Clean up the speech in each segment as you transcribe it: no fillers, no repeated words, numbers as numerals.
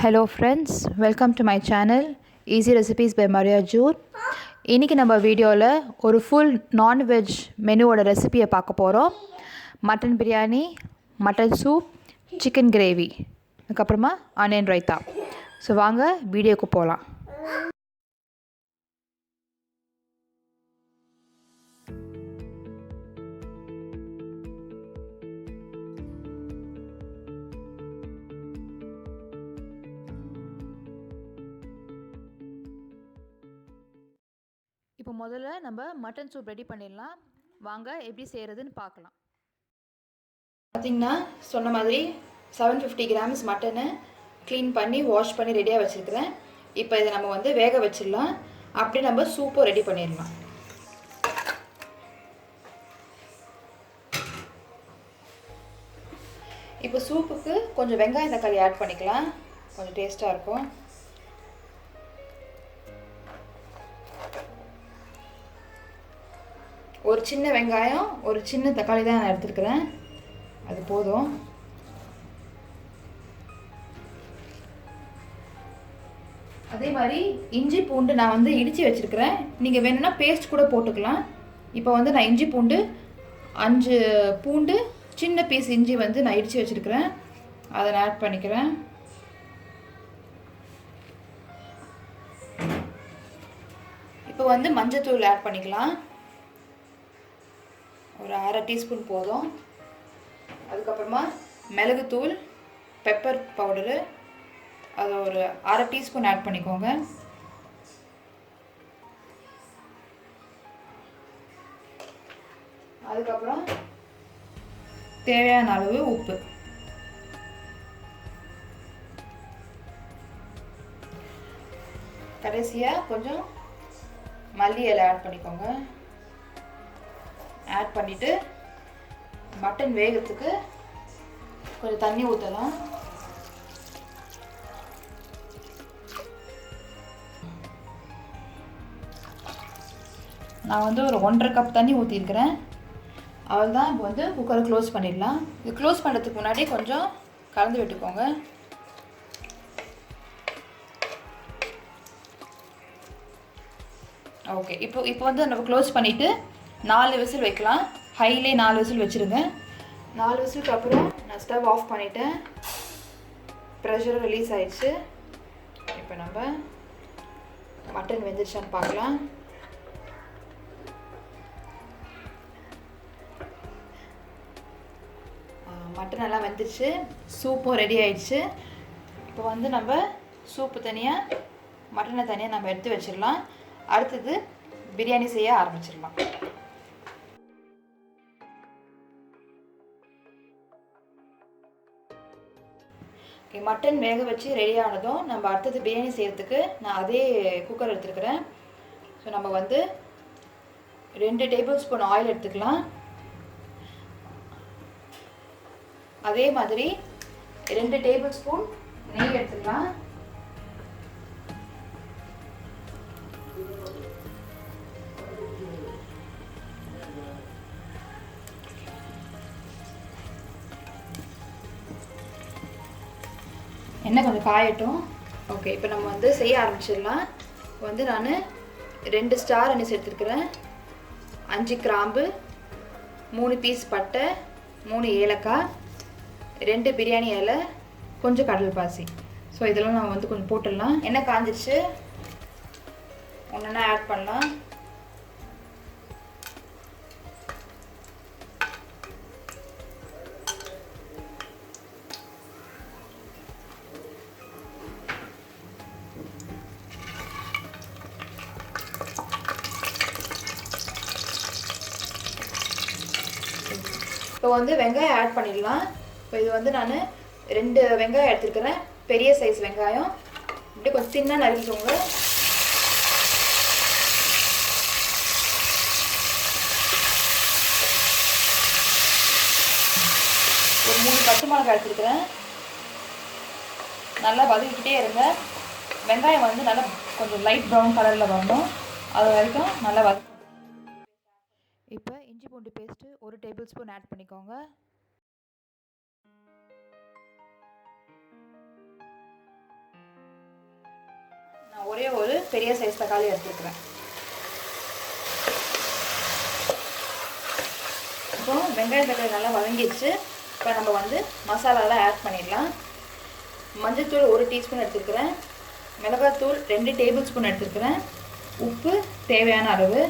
Hello friends, welcome to my channel Easy Recipes by Maria Joor. இன்றைக்கி நம்ம வீடியோவில் ஒரு ஃபுல் நான்வெஜ் மெனுவோட ரெசிபியை பார்க்க போகிறோம். Mutton biryani, mutton soup, chicken gravy, அதுக்கப்புறமா ஆனியன் ரைத்தா. ஸோ வாங்க வீடியோக்கு போகலாம். இப்போ முதல்ல நம்ம மட்டன் சூப் ரெடி பண்ணிடலாம். வாங்க எப்படி செய்கிறதுன்னு பார்க்கலாம். பார்த்திங்கன்னா சொன்ன மாதிரி 750 கிராம்ஸ் மட்டனை க்ளீன் பண்ணி வாஷ் பண்ணி ரெடியாக வச்சுருக்கிறேன். இப்போ இதை நம்ம வந்து வேக வச்சிடலாம். அப்படி நம்ம சூப்பும் ரெடி பண்ணிடலாம். இப்போ சூப்புக்கு கொஞ்சம் வெங்காயம் தக்காளி ஆட் பண்ணிக்கலாம், கொஞ்சம் டேஸ்ட்டாக இருக்கும். ஒரு சின்ன வெங்காயம், ஒரு சின்ன தக்காளி தான் நான் எடுத்துருக்கிறேன், அது போதும். அதே மாதிரி இஞ்சி பூண்டு நான் வந்து இடித்து வச்சுருக்கிறேன். நீங்கள் வேணும்னா பேஸ்ட் கூட போட்டுக்கலாம். இப்போ வந்து நான் இஞ்சி பூண்டு 5 பூண்டு, சின்ன பீஸ் இஞ்சி வந்து நான் இடித்து வச்சுருக்கிறேன், அதை நான் ஆட் பண்ணிக்கிறேன். இப்போ வந்து மஞ்சத்தூள் ஆட் பண்ணிக்கலாம், ஒரு 1/2 டீஸ்பூன் போதும். அதுக்கப்புறமா மிளகுத்தூள், பெப்பர் பவுடரு, அது ஒரு 1/2 டீஸ்பூன் ஆட் பண்ணிக்கோங்க. அதுக்கப்புறம் தேவையான அளவு உப்பு. கடைசியாக கொஞ்சம் மல்லி இலை ஆட் பண்ணிக்கோங்க. ஆட் பண்ணிவிட்டு மட்டன் வேகிறதுக்கு கொஞ்சம் தண்ணி ஊற்றலாம். நான் வந்து ஒரு 1.5 கப் தண்ணி ஊற்றிருக்கிறேன். அவள் தான் இப்போ வந்து குக்கரை க்ளோஸ் பண்ணிடலாம். இது க்ளோஸ் பண்ணுறதுக்கு முன்னாடி கொஞ்சம் கலந்து விட்டுக்கோங்க. ஓகே, இப்போ வந்து நம்ம க்ளோஸ் பண்ணிவிட்டு 4 விசில் வைக்கலாம். ஹைலே 4 விசில் வச்சுருங்க. 4 விசிலுக்கு அப்புறம் நான் ஸ்டவ் ஆஃப் பண்ணிவிட்டேன். ப்ரெஷர் ரிலீஸ் ஆயிடுச்சு. இப்போ நம்ம மட்டன் வெந்துருச்சான்னு பார்க்கலாம். மட்டன் நல்லா வெந்துருச்சு, சூப்பும் ரெடி ஆயிடுச்சு. இப்போ வந்து நம்ம சூப்பு தனியாக, மட்டனை தனியாக நம்ம எடுத்து வச்சிடலாம். அடுத்தது பிரியாணி செய்ய ஆரம்பிச்சிடலாம். ஓகே, மட்டன் வேக வச்சு ரெடி ஆனதும் நம்ம அடுத்தது பிரியாணி செய்கிறதுக்கு நான் அதே குக்கர் எடுத்துருக்கிறேன். ஸோ நம்ம வந்து 2 டேபிள் ஸ்பூன் ஆயில் எடுத்துக்கலாம். அதே மாதிரி 2 டேபிள் ஸ்பூன் நெய் எடுத்துக்கலாம். எண்ணெய் கொஞ்சம் காயட்டும். ஓகே, இப்போ நம்ம வந்து செய்ய ஆரம்பிச்சிடலாம். வந்து நான் 2 ஸ்டார் அனிஸ் எடுத்துருக்கிறேன், 5 கிராம்பு, 3 பீஸ் பட்டை, 3 ஏலக்காய், 2 பிரியாணி இலை, கொஞ்சம் கடல் பாசி. ஸோ இதெல்லாம் நம்ம வந்து கொஞ்சம் போட்டுடலாம். எண்ணெய் காஞ்சிருச்சு, ஒன்றா ஆட் பண்ணலாம். இப்போ வந்து வெங்காயம் ஆட் பண்ணிடலாம். இப்போ இது வந்து நான் 2 வெங்காயம் எடுத்துருக்கிறேன், பெரிய சைஸ் வெங்காயம். இப்படி கொஞ்சம் தின்னாக நறுக்கிக்கோங்க. ஒரு 3 பச்சை மிளகாய் எடுத்துருக்கிறேன். நல்லா வதக்கிட்டே இருங்க. வெங்காயம் வந்து நல்லா கொஞ்சம் லைட் ப்ரௌன் கலரில் வரணும், அது வரைக்கும் நல்லா வதக்கணும். இப்போ இஞ்சி பூண்டு பேஸ்ட்டு 1 டேபிள் ஸ்பூன் ஆட் பண்ணிக்கோங்க. ஒரே ஒரு பெரிய சைஸ் தக்காளி எடுத்துக்கிறேன். இப்போ வெங்காயம் தக்காளி நல்லா வதங்கிடுச்சு. இப்போ நம்ம வந்து மசாலாலாம் ஆட் பண்ணிடலாம். மஞ்சள்தூள் 1 டீஸ்பூன் எடுத்துக்கிறேன். மிளகாத்தூள் 2 டேபிள் ஸ்பூன் எடுத்துக்கிறேன். உப்பு தேவையான அளவு.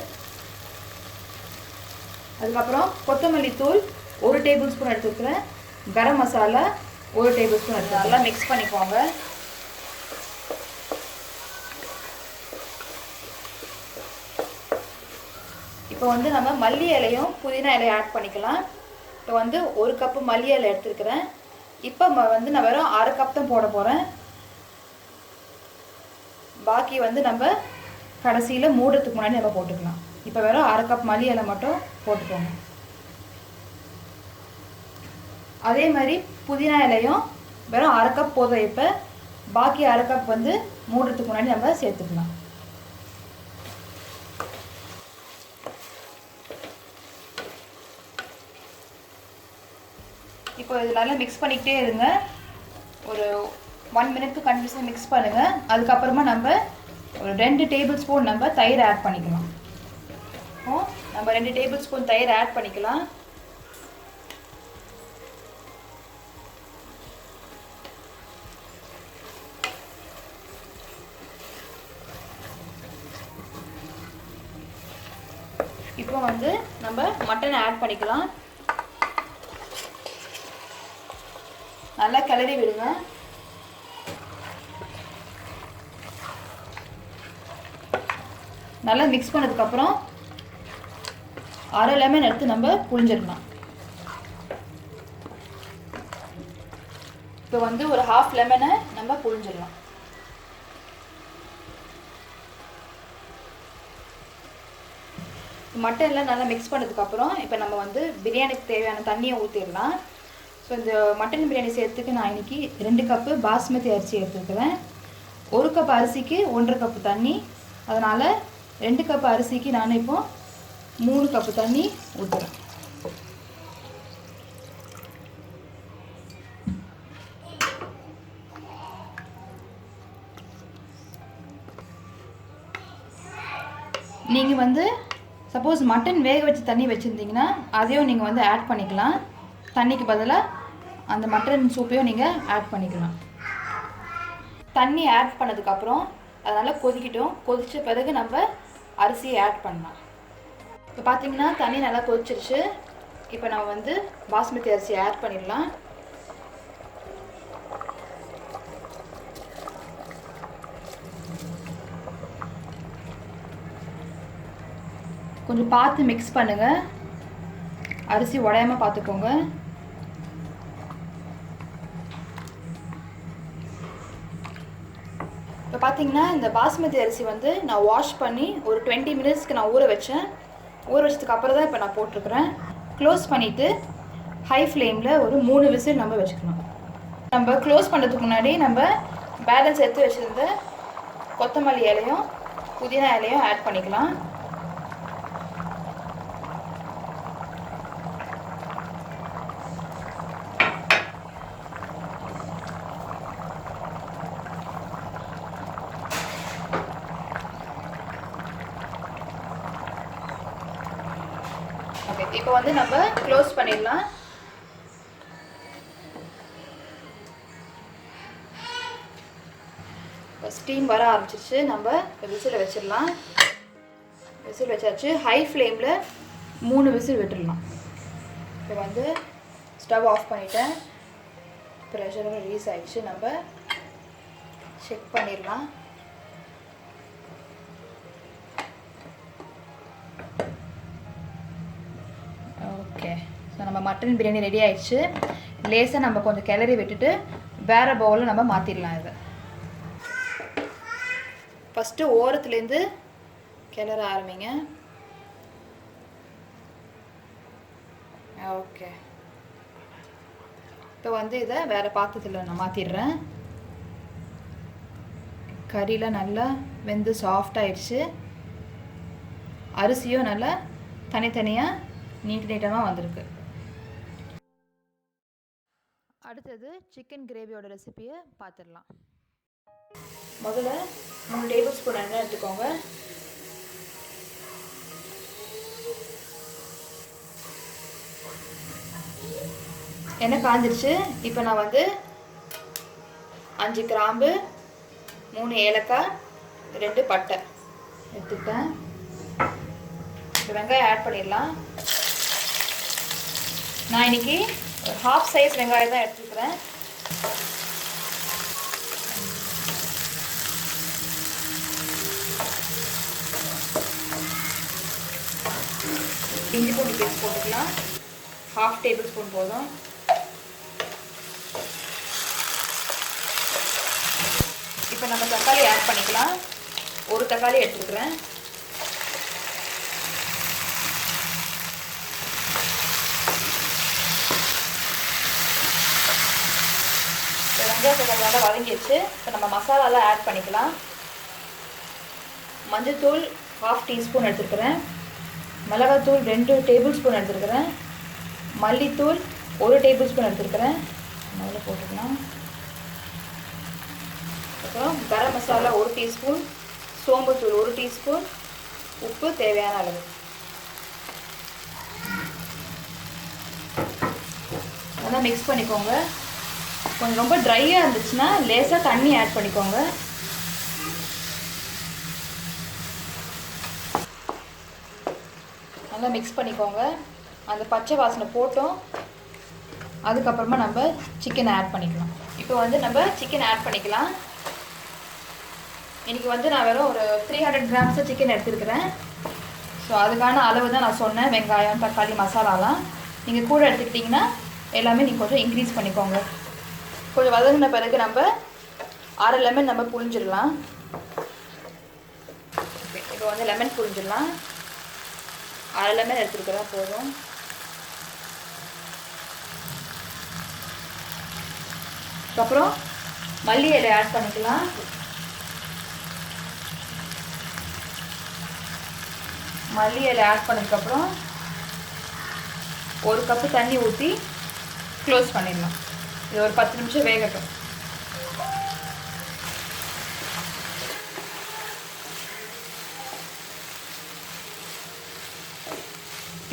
அதுக்கப்புறம் கொத்தமல்லி தூள் 1 டேபிள் ஸ்பூன் எடுத்துக்கிறேன். கரம் மசாலா 1 டேபிள் ஸ்பூன் எடுத்து நல்லா மிக்ஸ் பண்ணிக்கோங்க. இப்போ வந்து நம்ம மல்லி இலையும் புதினா இலையும் ஆட் பண்ணிக்கலாம். இப்போ வந்து 1 கப்பு மல்லி இலை எடுத்துருக்கிறேன். இப்போ வந்து நான் வெறும் 1/2 கப் தான் போட போகிறேன். பாக்கி வந்து நம்ம கடைசியில் மூடுறதுக்கு முன்னாடி நம்ம போட்டுக்கலாம். இப்போ வெறும் 1/2 கப் மல்லி இலை மட்டும் போட்டுக்கோங்க. அதே மாதிரி புதினா இலையும் வெறும் 1/2 கப் போதும். இப்போ பாக்கி 1/2 கப் வந்து மூடுறதுக்கு முன்னாடி நம்ம சேர்த்துக்கலாம். இப்போ இது நல்லா மிக்ஸ் பண்ணிக்கிட்டே இருங்க. ஒரு 1 மினிட்க்கு கண்டினியூஸாக மிக்ஸ் பண்ணுங்கள். அதுக்கப்புறமா நம்ம ஒரு 2 டேபிள் ஸ்பூன் நம்ம தயிர் ஆட் பண்ணிக்கலாம். நம்ம 2 டேபிள் ஸ்பூன் தயிர் ஆட் பண்ணிக்கலாம். இப்போ வந்து நம்ம மட்டன் ஆட் பண்ணிக்கலாம். நல்லா கிளறி விடுங்க. நல்லா மிக்ஸ் பண்ணதுக்கப்புறம் 1/2 லெமன் எடுத்து நம்ம புழிஞ்சிடலாம். இப்போ வந்து ஒரு 1/2 லெமனை நம்ம புழிஞ்சிடலாம். மட்டன்லாம் நல்லா மிக்ஸ் பண்ணதுக்கப்புறம் இப்போ நம்ம வந்து பிரியாணிக்கு தேவையான தண்ணியை ஊற்றிடலாம். ஸோ இந்த மட்டன் பிரியாணி செய்யறதுக்கு நான் இன்றைக்கி 2 கப்பு பாஸ்மதி அரிசி எடுத்துருக்கிறேன். 1 கப் அரிசிக்கு 1.5 கப்பு தண்ணி. அதனால் 2 கப் அரிசிக்கு நான் இப்போ 3 கப்பு தண்ணி ஊற்றுறேன். நீங்கள் வந்து சப்போஸ் மட்டன் வேக வச்சு தண்ணி வச்சுருந்தீங்கன்னா அதையும் நீங்கள் வந்து ஆட் பண்ணிக்கலாம். தண்ணிக்கு பதிலாக அந்த மட்டன் சூப்பையும் நீங்கள் ஆட் பண்ணிக்கலாம். தண்ணி ஆட் பண்ணதுக்கப்புறம் அதனால் கொதிக்கிட்டோம். கொதித்த பிறகு நம்ம அரிசியை ஆட் பண்ணலாம். இப்போ பார்த்தீங்கன்னா தண்ணி நல்லா கொதிச்சிருச்சு. இப்போ நம்ம வந்து பாஸ்மதி அரிசியை ஆட் பண்ணிடலாம். கொஞ்சம் பார்த்து மிக்ஸ் பண்ணுங்கள். அரிசி உடையாமல் பார்த்துக்கோங்க. இப்போ பார்த்தீங்கன்னா இந்த பாஸ்மதி அரிசி வந்து நான் வாஷ் பண்ணி ஒரு 20 மினிட்ஸ்க்கு நான் ஊற வச்சேன். ஊற வச்சதுக்கு அப்புறம் தான் இப்போ நான் போட்டிருக்கிறேன். க்ளோஸ் பண்ணிவிட்டு ஹை ஃப்ளேமில் ஒரு 3 விசில் நம்ம வச்சுக்கணும். நம்ம க்ளோஸ் பண்ணுறதுக்கு முன்னாடி நம்ம பேலன்ஸ் எடுத்து வச்சுருந்த கொத்தமல்லி இலையும் புதினா இலையும் ஆட் பண்ணிக்கலாம். ஓகே, இப்போ வந்து நம்ம க்ளோஸ் பண்ணிடலாம். இப்போ ஸ்டீம் வர ஆரம்பிச்சிருச்சு. நம்ம விசில் வச்சிடலாம். விசில் வச்சாச்சு. ஹை ஃப்ளேமில் 3 விசில் விட்டுடலாம். இப்போ வந்து ஸ்டவ் ஆஃப் பண்ணிவிட்டேன். ப்ரெஷரும் ரிலீஸ் ஆகிடுச்சு. நம்ம செக் பண்ணிடலாம். ஓகே, ஸோ நம்ம மட்டன் பிரியாணி ரெடி ஆயிடுச்சு. லேசாக நம்ம கொஞ்சம் கிளறி விட்டுட்டு வேறு பவுலில் நம்ம மாற்றிடலாம். இதை ஃபஸ்ட்டு ஓரத்துலேருந்து கிளற ஆரம்பிங்க. ஓகே, இப்போ வந்து இதை வேறு பாத்திரத்தில் நான் மாற்றிடுறேன். கறியில் நல்லா வெந்து சாஃப்டாகிடுச்சு. அரிசியும் நல்லா தனித்தனியாக நீட்டமாக வந்திருக்கு. அடுத்தது சிக்கன் கிரேவியோட ரெசிபியை பார்த்துடலாம். முதல்ல 3 டேபிள் ஸ்பூன் எண்ணெய் எடுத்துக்கோங்க. எண்ணெய் காஞ்சிருச்சு. இப்போ நான் வந்து 5 கிராம்பு, 3 ஏலக்காய், 2 பட்டை எடுத்துக்கிட்டேன். வெங்காயம் ஆட் பண்ணிடலாம். நான் இன்னைக்கு ஹாஃப் சைஸ் வெங்காயம் தான் எடுத்துக்கிறேன். இஞ்சி பூண்டு பேஸ்ட் போட்டுக்கலாம். 1/2 டேபிள் ஸ்பூன் போதும். இப்போ நம்ம தக்காளி ஆட் பண்ணிக்கலாம். ஒரு தக்காளி எடுத்துக்கிறேன். வெங்காயத்தை நல்லா வதங்கிடுச்சு. இப்போ நம்ம மசாலாலாம் ஆட் பண்ணிக்கலாம். மஞ்சள்தூள் 1/2 டீஸ்பூன் எடுத்துருக்கிறேன். மிளகாத்தூள் 2 டேபிள் ஸ்பூன் எடுத்துருக்கிறேன். மல்லித்தூள் 1 டேபிள் ஸ்பூன் எடுத்துருக்கிறேன். முதல்ல போட்டுக்கலாம். அப்புறம் கரம் மசாலா 1 டீஸ்பூன், சோம்புத்தூள் 1 டீஸ்பூன், உப்பு தேவையான அளவு. நல்லா மிக்ஸ் பண்ணிக்கோங்க. கொஞ்சம் ரொம்ப ட்ரையாக இருந்துச்சுன்னா லேசாக தண்ணி ஆட் பண்ணிக்கோங்க. நல்லா மிக்ஸ் பண்ணிக்கோங்க. அந்த பச்சை வாசனை போட்டோம். அதுக்கப்புறமா நம்ம சிக்கனை ஆட் பண்ணிக்கலாம். இப்போ வந்து நம்ம சிக்கன் ஆட் பண்ணிக்கலாம். இன்றைக்கி வந்து நான் வெறும் ஒரு 300 கிராம்ஸ் சிக்கன் எடுத்துருக்கிறேன். ஸோ அதுக்கான அளவு தான் நான் சொன்னேன். வெங்காயம், தக்காளி, மசாலாலாம் நீங்கள் கூட எடுத்துக்கிட்டிங்கன்னா எல்லாமே நீங்கள் கொஞ்சம் இன்க்ரீஸ் பண்ணிக்கோங்க. கொஞ்சம் வதங்கின பிறகு நம்ம 1/2 லெமன் நம்ம புழிஞ்சிடலாம். ஓகே, இப்போ வந்து லெமன் புழிஞ்சிடலாம். 1/2 லெமன் எடுத்துருக்கிறா போதும். அதுக்கப்புறம் மல்லி இலை ஆட் பண்ணிக்கலாம். மல்லி இலை ஆட் பண்ணதுக்கப்புறம் 1 கப்பு தண்ணி ஊற்றி க்ளோஸ் பண்ணிடலாம். இது ஒரு 10 நிமிஷம் வேகட்டும்.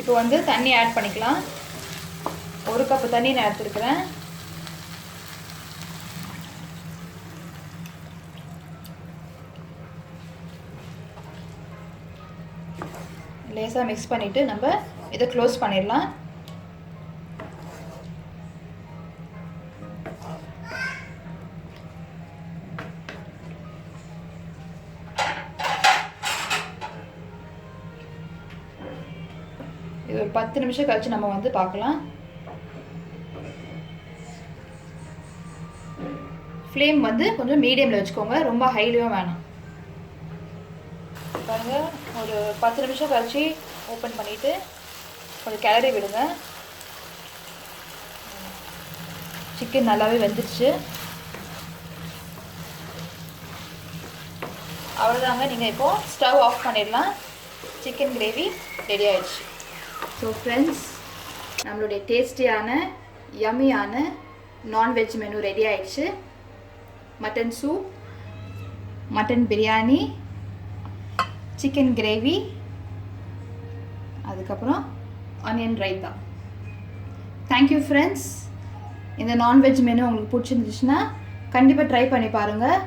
இப்போ வந்து தண்ணி ஆட் பண்ணிக்கலாம். 1 கப்பு தண்ணி நான் எடுத்துருக்கிறேன். லேசாக மிக்ஸ் பண்ணிவிட்டு நம்ம இதை க்ளோஸ் பண்ணிடலாம். இது ஒரு 10 நிமிஷம் கழிச்சு நம்ம வந்து பார்க்கலாம். ஃப்ளேம் வந்து கொஞ்சம் மீடியமில் வச்சுக்கோங்க, ரொம்ப ஹைலையும் வேணாம். பாருங்கள், ஒரு 10 நிமிஷம் கழிச்சு ஓப்பன் பண்ணிவிட்டு கொஞ்சம் கிளறி விடுங்க. சிக்கன் நல்லாவே வெந்துடுச்சு. அவ்வளோதாங்க. நீங்கள் இப்போது ஸ்டவ் ஆஃப் பண்ணிடலாம். சிக்கன் கிரேவி ரெடி ஆயிடுச்சு. ஸோ ஃப்ரெண்ட்ஸ், நம்மளுடைய டேஸ்டியான யம்மியான நான்வெஜ் மெனு ரெடி ஆயிடுச்சு. Mutton soup, mutton biryani, chicken gravy, அதுக்கப்புறம் ஆனியன் ரைத்தா. Thank you friends. இந்த நான்வெஜ் மெனு உங்களுக்கு பிடிச்சிருந்துச்சுன்னா கண்டிப்பாக ட்ரை பண்ணி பாருங்கள்.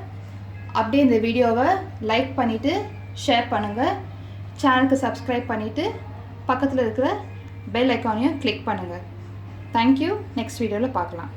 அப்படியே இந்த வீடியோவை லைக் பண்ணிவிட்டு ஷேர் பண்ணுங்கள். சேனலுக்கு சப்ஸ்கிரைப் பண்ணிவிட்டு பக்கத்தில் இருக்கிற பெல் ஐக்கானையும் கிளிக் பண்ணுங்கள். தேங்க்யூ. நெக்ஸ்ட் வீடியோவில் பார்க்கலாம்.